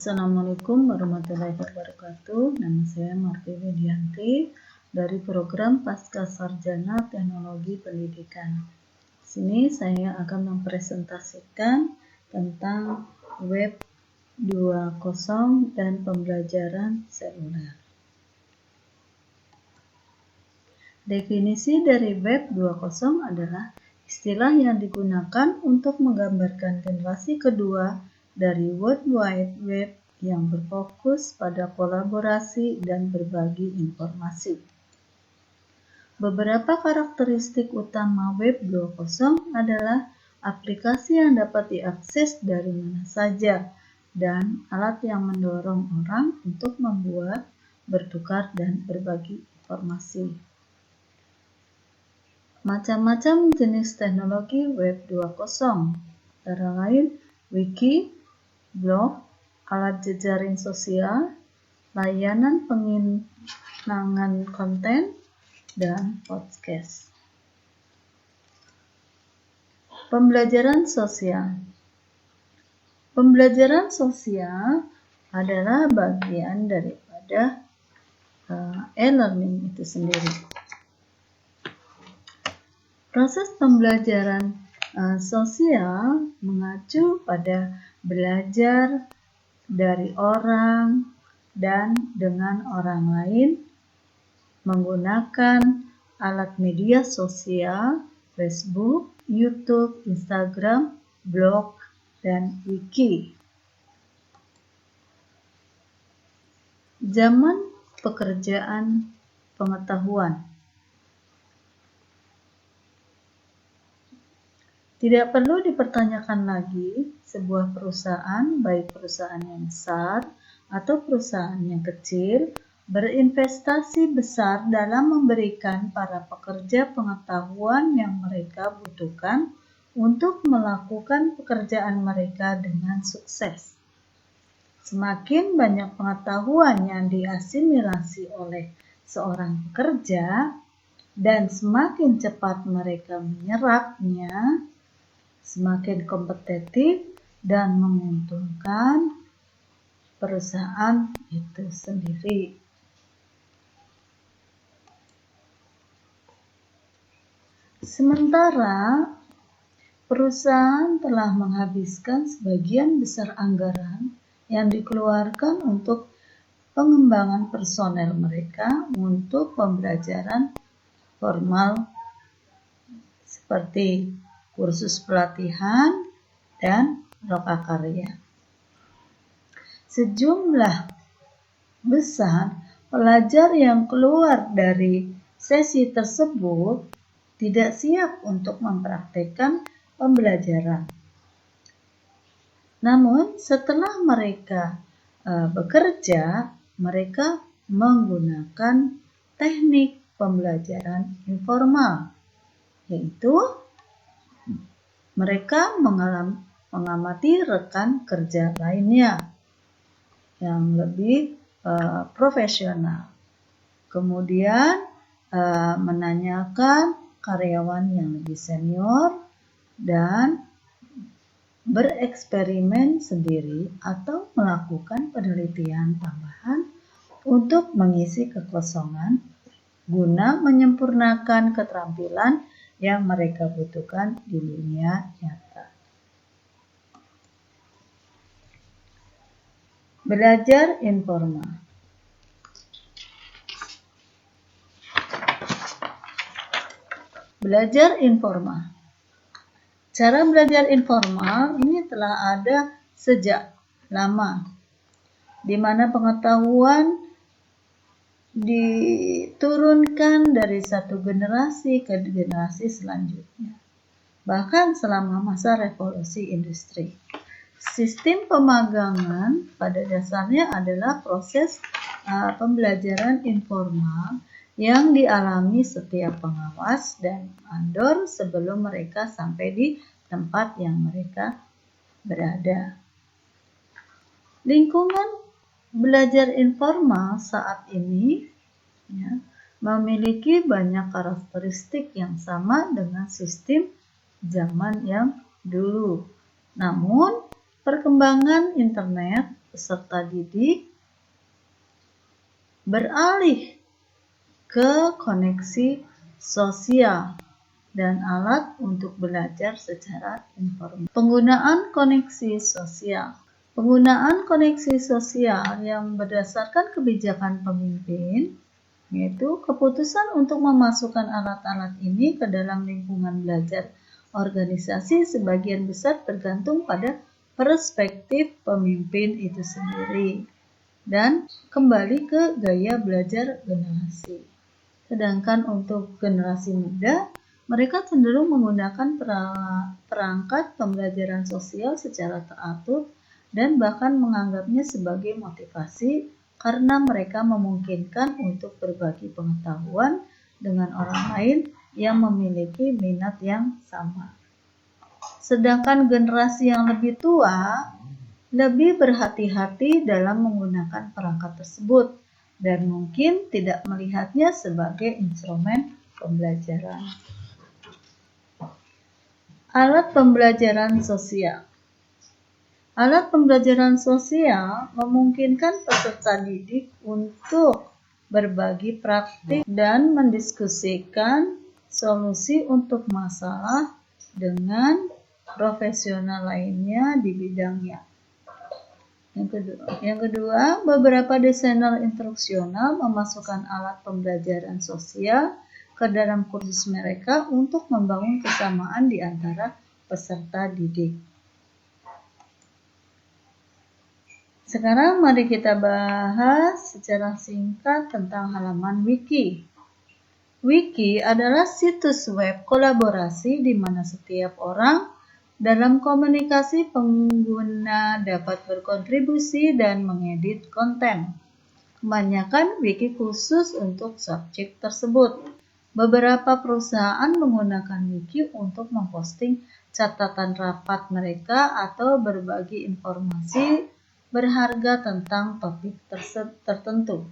Assalamualaikum warahmatullahi wabarakatuh. Nama saya Marti Widianti dari program Pascasarjana Teknologi Pendidikan. Sini saya akan mempresentasikan tentang Web 2.0 dan pembelajaran seluler. Definisi dari Web 2.0 adalah istilah yang digunakan untuk menggambarkan generasi kedua dari World Wide Web yang berfokus pada kolaborasi dan berbagi informasi. Beberapa karakteristik utama Web 2.0 adalah aplikasi yang dapat diakses dari mana saja dan alat yang mendorong orang untuk membuat, bertukar, dan berbagi informasi. Macam-macam jenis teknologi Web 2.0, antara lain wiki, blog, alat jejaring sosial, layanan penginangan konten, dan podcast. Pembelajaran sosial. Pembelajaran sosial adalah bagian daripada e-learning itu sendiri. Proses pembelajaran sosial mengacu pada belajar dari orang dan dengan orang lain menggunakan alat media sosial, Facebook, YouTube, Instagram, blog, dan wiki. Zaman pekerjaan pengetahuan. Tidak perlu dipertanyakan lagi, sebuah perusahaan, baik perusahaan yang besar atau perusahaan yang kecil, berinvestasi besar dalam memberikan para pekerja pengetahuan yang mereka butuhkan untuk melakukan pekerjaan mereka dengan sukses. Semakin banyak pengetahuan yang diasimilasi oleh seorang pekerja dan semakin cepat mereka menyerapnya, semakin kompetitif dan menguntungkan perusahaan itu sendiri. Sementara perusahaan telah menghabiskan sebagian besar anggaran yang dikeluarkan untuk pengembangan personel mereka untuk pembelajaran formal seperti kursus pelatihan dan lokakarya. Sejumlah besar pelajar yang keluar dari sesi tersebut tidak siap untuk mempraktikkan pembelajaran. Namun setelah mereka bekerja, mereka menggunakan teknik pembelajaran informal, yaitu mereka mengamati rekan kerja lainnya yang lebih profesional. Kemudian menanyakan karyawan yang lebih senior dan bereksperimen sendiri atau melakukan penelitian tambahan untuk mengisi kekosongan guna menyempurnakan keterampilan yang mereka butuhkan di dunia nyata. Belajar informal. Belajar informal. Cara belajar informal ini telah ada sejak lama, di mana pengetahuan diturunkan dari satu generasi ke generasi selanjutnya, bahkan selama masa revolusi industri. Sistem pemagangan pada dasarnya adalah proses pembelajaran informal yang dialami setiap pengawas dan mandor sebelum mereka sampai di tempat yang mereka berada. Lingkungan belajar informal saat ini memiliki banyak karakteristik yang sama dengan sistem zaman yang dulu. Namun, perkembangan internet peserta didik beralih ke koneksi sosial dan alat untuk belajar secara informal. Penggunaan koneksi sosial. Penggunaan koneksi sosial yang berdasarkan kebijakan pemimpin, yaitu keputusan untuk memasukkan alat-alat ini ke dalam lingkungan belajar organisasi sebagian besar tergantung pada perspektif pemimpin itu sendiri dan kembali ke gaya belajar generasi. Sedangkan untuk generasi muda, mereka cenderung menggunakan perangkat pembelajaran sosial secara teratur dan bahkan menganggapnya sebagai motivasi karena mereka memungkinkan untuk berbagi pengetahuan dengan orang lain yang memiliki minat yang sama. Sedangkan generasi yang lebih tua lebih berhati-hati dalam menggunakan perangkat tersebut dan mungkin tidak melihatnya sebagai instrumen pembelajaran. Alat pembelajaran sosial. Alat pembelajaran sosial memungkinkan peserta didik untuk berbagi praktik dan mendiskusikan solusi untuk masalah dengan profesional lainnya di bidangnya. Yang kedua, beberapa desainer instruksional memasukkan alat pembelajaran sosial ke dalam kursus mereka untuk membangun kesamaan di antara peserta didik. Sekarang mari kita bahas secara singkat tentang halaman wiki. Wiki adalah situs web kolaborasi di mana setiap orang dalam komunikasi pengguna dapat berkontribusi dan mengedit konten. Kebanyakan wiki khusus untuk subjek tersebut. Beberapa perusahaan menggunakan wiki untuk memposting catatan rapat mereka atau berbagi informasi berharga tentang topik tertentu.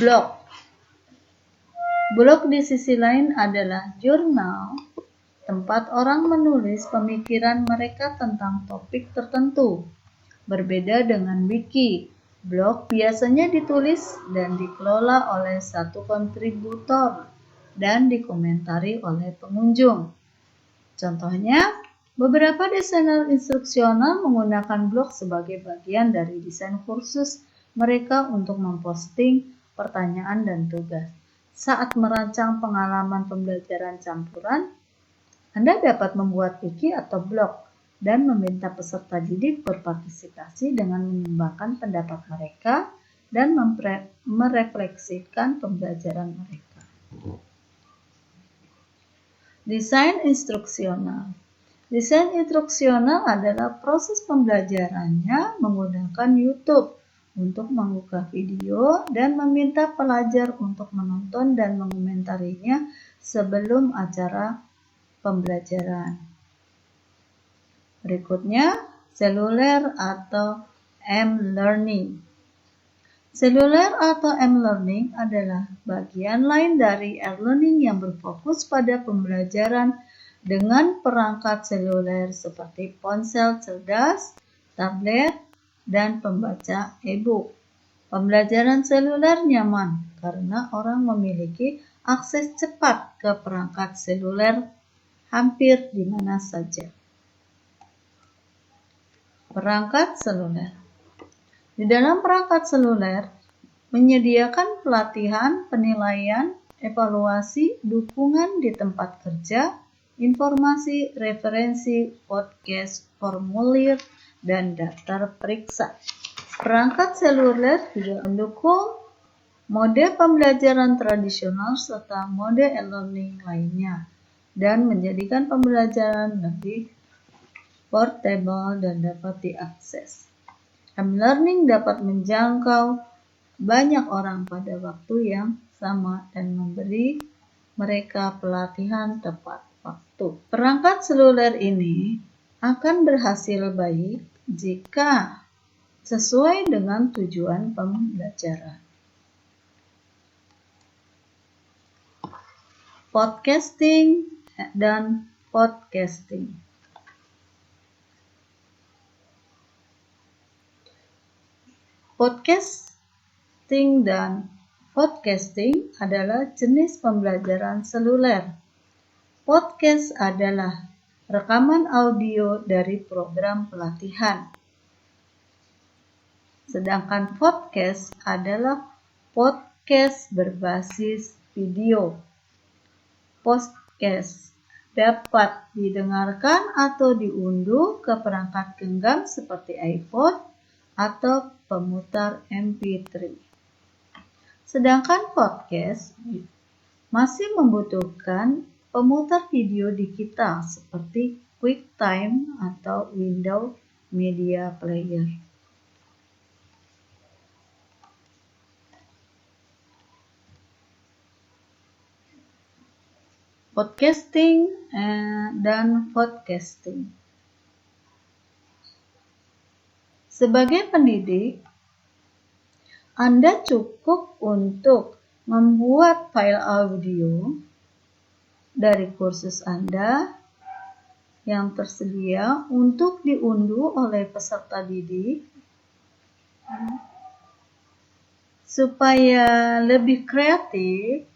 Blog. Blog di sisi lain adalah jurnal tempat orang menulis pemikiran mereka tentang topik tertentu. Berbeda dengan wiki, blog biasanya ditulis dan dikelola oleh satu kontributor dan dikomentari oleh pengunjung. Contohnya, beberapa desainer instruksional menggunakan blog sebagai bagian dari desain kursus mereka untuk memposting pertanyaan dan tugas. Saat merancang pengalaman pembelajaran campuran, Anda dapat membuat wiki atau blog dan meminta peserta didik berpartisipasi dengan menyumbangkan pendapat mereka dan merefleksikan pembelajaran mereka. Desain instruksional. Desain instruksional adalah proses pembelajarannya menggunakan YouTube untuk membuka video dan meminta pelajar untuk menonton dan mengomentarinya sebelum acara pembelajaran. Berikutnya, seluler atau M-Learning. Seluler atau M-Learning adalah bagian lain dari e-learning yang berfokus pada pembelajaran dengan perangkat seluler seperti ponsel cerdas, tablet, dan pembaca e-book. Pembelajaran seluler nyaman karena orang memiliki akses cepat ke perangkat seluler hampir di mana saja. Perangkat seluler. Di dalam perangkat seluler menyediakan pelatihan, penilaian, evaluasi, dukungan di tempat kerja, informasi, referensi, podcast, formulir, dan daftar periksa. Perangkat seluler juga mendukung mode pembelajaran tradisional serta mode e-learning lainnya dan menjadikan pembelajaran lebih portable dan dapat diakses. M-Learning dapat menjangkau banyak orang pada waktu yang sama dan memberi mereka pelatihan tepat waktu. Perangkat seluler ini akan berhasil baik jika sesuai dengan tujuan pembelajaran. Podcasting dan podcasting. Podcasting dan podcasting adalah jenis pembelajaran seluler. Podcast adalah rekaman audio dari program pelatihan. Sedangkan podcast adalah podcast berbasis video. Podcast dapat didengarkan atau diunduh ke perangkat genggam seperti iPhone atau pemutar MP3. Sedangkan podcast masih membutuhkan pemutar video digital seperti QuickTime atau Windows Media Player. Podcasting dan podcasting. Sebagai pendidik, Anda cukup untuk membuat file audio dari kursus Anda yang tersedia untuk diunduh oleh peserta didik supaya lebih kreatif.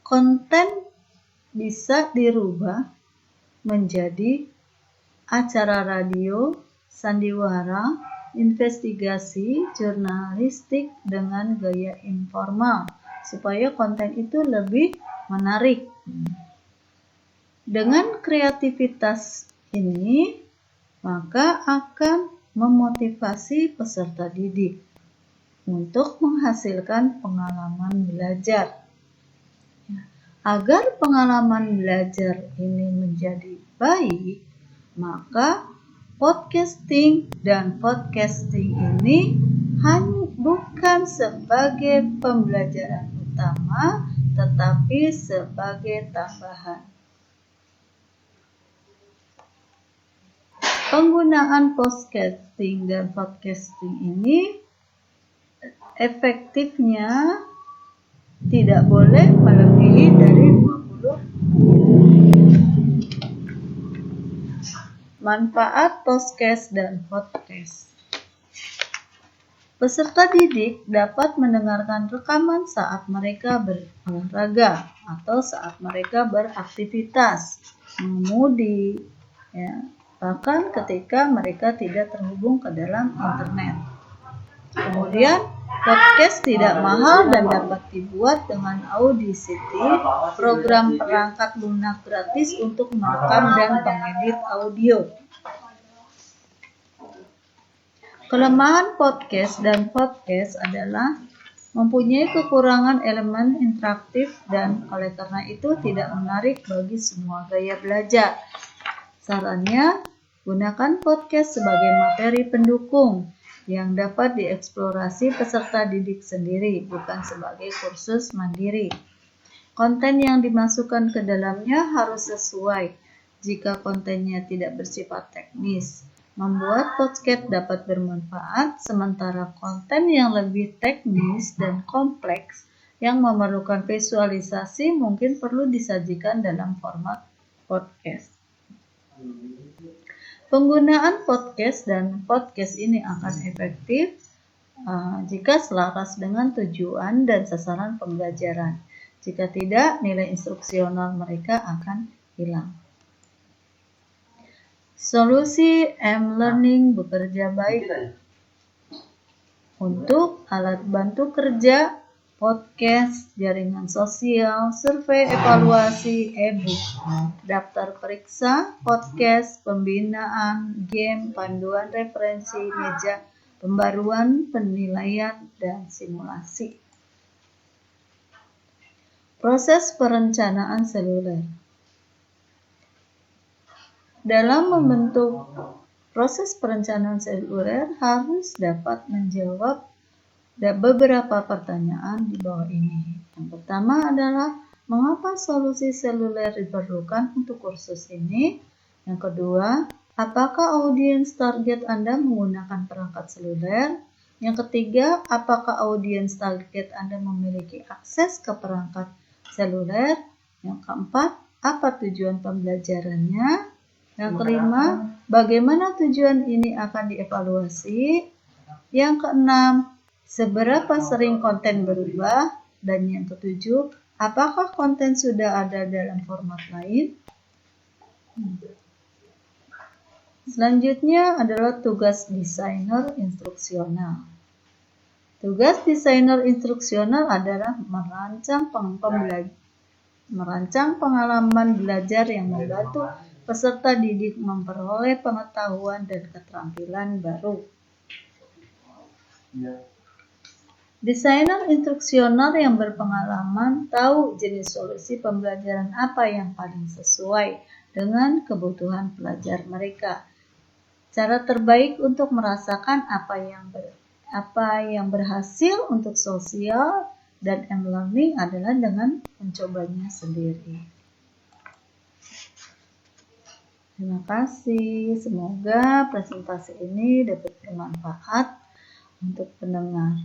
Konten bisa dirubah menjadi acara radio, sandiwara, investigasi, jurnalistik dengan gaya informal supaya konten itu lebih menarik. Dengan kreativitas ini, maka akan memotivasi peserta didik untuk menghasilkan pengalaman belajar. Agar pengalaman belajar ini menjadi baik, maka podcasting dan podcasting ini bukan sebagai pembelajaran utama, tetapi sebagai tambahan. Penggunaan podcasting dan podcasting ini efektifnya tidak boleh melebihi dari 20 manfaat podcast dan podcast. Peserta didik dapat mendengarkan rekaman saat mereka berolahraga atau saat mereka beraktivitas, mengemudi, bahkan ketika mereka tidak terhubung ke dalam internet. Kemudian, podcast tidak mahal dan dapat dibuat dengan Audacity, program perangkat lunak gratis untuk merekam dan mengedit audio. Kelemahan podcast dan podcast adalah mempunyai kekurangan elemen interaktif dan oleh karena itu tidak menarik bagi semua gaya belajar. Sarannya, gunakan podcast sebagai materi pendukung yang dapat dieksplorasi peserta didik sendiri, bukan sebagai kursus mandiri. Konten yang dimasukkan ke dalamnya harus sesuai. Jika kontennya tidak bersifat teknis, membuat podcast dapat bermanfaat, sementara konten yang lebih teknis dan kompleks yang memerlukan visualisasi mungkin perlu disajikan dalam format podcast. Penggunaan podcast dan podcast ini akan efektif jika selaras dengan tujuan dan sasaran pembelajaran. Jika tidak, nilai instruksional mereka akan hilang. Solusi M-Learning bekerja baik untuk alat bantu kerja, podcast, jaringan sosial, survei, evaluasi, e-book, daftar periksa, podcast, pembinaan, game, panduan referensi, meja, pembaruan, penilaian, dan simulasi. Proses perencanaan seluler. Dalam membentuk proses perencanaan seluler harus dapat menjawab beberapa pertanyaan di bawah ini. Yang pertama adalah mengapa solusi seluler diperlukan untuk kursus ini? Yang kedua, apakah audiens target Anda menggunakan perangkat seluler? Yang ketiga, apakah audiens target Anda memiliki akses ke perangkat seluler? Yang keempat, apa tujuan pembelajarannya? Yang kelima, bagaimana tujuan ini akan dievaluasi? Yang keenam, seberapa sering konten berubah? Dan yang ketujuh, apakah konten sudah ada dalam format lain? Selanjutnya adalah tugas desainer instruksional. Tugas desainer instruksional adalah merancang pengalaman belajar yang membantu peserta didik memperoleh pengetahuan dan keterampilan baru. Desainer instruksional yang berpengalaman tahu jenis solusi pembelajaran apa yang paling sesuai dengan kebutuhan pelajar mereka. Cara terbaik untuk merasakan apa yang berhasil untuk sosial dan e-learning adalah dengan mencobanya sendiri. Terima kasih. Semoga presentasi ini dapat bermanfaat untuk pendengar.